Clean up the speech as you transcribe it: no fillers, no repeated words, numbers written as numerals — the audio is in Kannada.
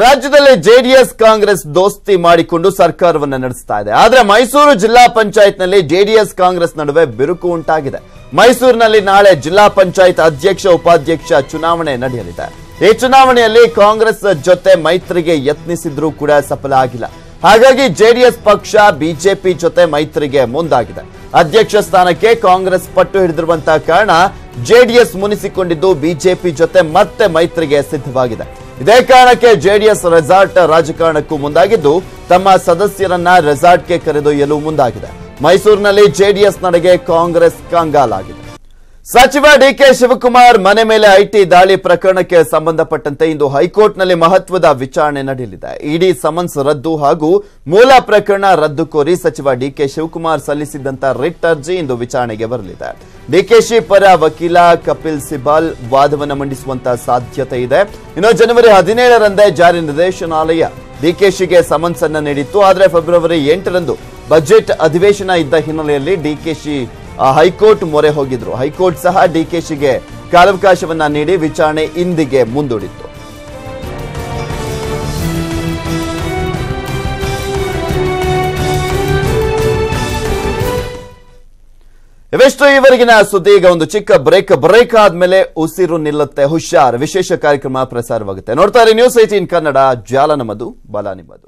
ರಾಜ್ಯದಲ್ಲಿ ಜೆಡಿಎಸ್ ಕಾಂಗ್ರೆಸ್ ದೋಸ್ತಿ ಮಾಡಿಕೊಂಡು ಸರ್ಕಾರವನ್ನು ನಡೆಸ್ತಾ ಇದೆ. ಆದರೆ ಮೈಸೂರು ಜಿಲ್ಲಾ ಪಂಚಾಯತ್ನಲ್ಲಿ ಜೆಡಿಎಸ್ ಕಾಂಗ್ರೆಸ್ ನಡುವೆ ಬಿರುಕು ಉಂಟಾಗಿದೆ. ಮೈಸೂರಿನಲ್ಲಿ ನಾಳೆ ಜಿಲ್ಲಾ ಪಂಚಾಯತ್ ಅಧ್ಯಕ್ಷ ಉಪಾಧ್ಯಕ್ಷ ಚುನಾವಣೆ ನಡೆಯಲಿದೆ. ಈ ಚುನಾವಣೆಯಲ್ಲಿ ಕಾಂಗ್ರೆಸ್ ಜೊತೆ ಮೈತ್ರಿಗೆ ಯತ್ನಿಸಿದ್ರೂ ಕೂಡ ಸಫಲ ಆಗಿಲ್ಲ. ಹಾಗಾಗಿ ಜೆಡಿಎಸ್ ಪಕ್ಷ ಬಿಜೆಪಿ ಜೊತೆ ಮೈತ್ರಿಗೆ ಮುಂದಾಗಿದೆ. ಅಧ್ಯಕ್ಷ ಸ್ಥಾನಕ್ಕೆ ಕಾಂಗ್ರೆಸ್ ಪಟ್ಟು ಹಿಡಿದಿರುವಂತಹ ಕಾರಣ ಜೆಡಿಎಸ್ ಮುನಿಸಿಕೊಂಡಿದ್ದು ಬಿಜೆಪಿ ಜೊತೆ ಮತ್ತೆ ಮೈತ್ರಿಗೆ ಸಿದ್ಧವಾಗಿದೆ. ಇದೇ ಕಾರಣಕ್ಕೆ ಜೆಡಿಎಸ್ ರೆಸಾರ್ಟ್ ರಾಜಕಾರಣಕ್ಕೂ ಮುಂದಾಗಿದ್ದು ತಮ್ಮ ಸದಸ್ಯರನ್ನ ರೆಸಾರ್ಟ್ಗೆ ಕರೆದೊಯ್ಯಲು ಮುಂದಾಗಿದೆ. ಮೈಸೂರಿನಲ್ಲಿ ಜೆಡಿಎಸ್ ನಡೆಗೆ ಕಾಂಗ್ರೆಸ್ ಕಂಗಾಲಾಗಿದೆ. ಸಚಿವ ಡಿಕೆ ಶಿವಕುಮಾರ್ ಮನೆ ಮೇಲೆ ಐಟಿ ದಾಳಿ ಪ್ರಕರಣಕ್ಕೆ ಸಂಬಂಧಪಟ್ಟಂತೆ ಇಂದು ಹೈಕೋರ್ಟ್ನಲ್ಲಿ ಮಹತ್ವದ ವಿಚಾರಣೆ ನಡೆಯಲಿದೆ. ಇಡಿ ಸಮನ್ಸ್ ರದ್ದು ಹಾಗೂ ಮೂಲ ಪ್ರಕರಣ ರದ್ದು ಕೋರಿ ಸಚಿವ ಡಿಕೆ ಶಿವಕುಮಾರ್ ಸಲ್ಲಿಸಿದ್ದಂತ ರಿಟ್ ಅರ್ಜಿ ಇಂದು ವಿಚಾರಣೆಗೆ ಬರಲಿದೆ. ಡಿಕೆಶಿ ಪರ ವಕೀಲ ಕಪಿಲ್ ಸಿಬಾಲ್ ವಾದವನ್ನು ಮಂಡಿಸುವಂತಹ ಸಾಧ್ಯತೆ ಇದೆ. ಇನ್ನು ಜನವರಿ 17ರಂದೇ ಜಾರಿ ನಿರ್ದೇಶನಾಲಯ ಡಿಕೆಶಿಗೆ ಸಮನ್ಸ್ ಅನ್ನು ನೀಡಿತ್ತು. ಆದರೆ ಫೆಬ್ರವರಿ 8ರಂದು ಬಜೆಟ್ ಅಧಿವೇಶನ ಇದ್ದ ಹಿನ್ನೆಲೆಯಲ್ಲಿ ಡಿಕೆಶಿ ಹೈಕೋರ್ಟ್ ಮೊರೆ ಹೋಗಿದ್ರು. ಹೈಕೋರ್ಟ್ ಸಹ ಡಿಕೆಶಿಗೆ ಕಾಲಾವಕಾಶವನ್ನ ನೀಡಿ ವಿಚಾರಣೆ ಇಂದಿಗೆ ಮುಂದೂಡಿತ್ತು. ಇವೆಷ್ಟು ಈವರೆಗಿನ ಸುದ್ದಿ. ಈಗ ಒಂದು ಚಿಕ್ಕ ಬ್ರೇಕ್ ಆದ್ಮೇಲೆ ಉಸಿರು ನಿಲ್ಲುತ್ತೆ ಹುಷಾರ್ ವಿಶೇಷ ಕಾರ್ಯಕ್ರಮ ಪ್ರಸಾರವಾಗುತ್ತೆ. ನೋಡ್ತಾ ಇರಿ ನ್ಯೂಸ್ 18 ಕನ್ನಡ. ಜಾಲ ನಮ್ಮದು, ಬಲ ನಿಮ್ಮದು.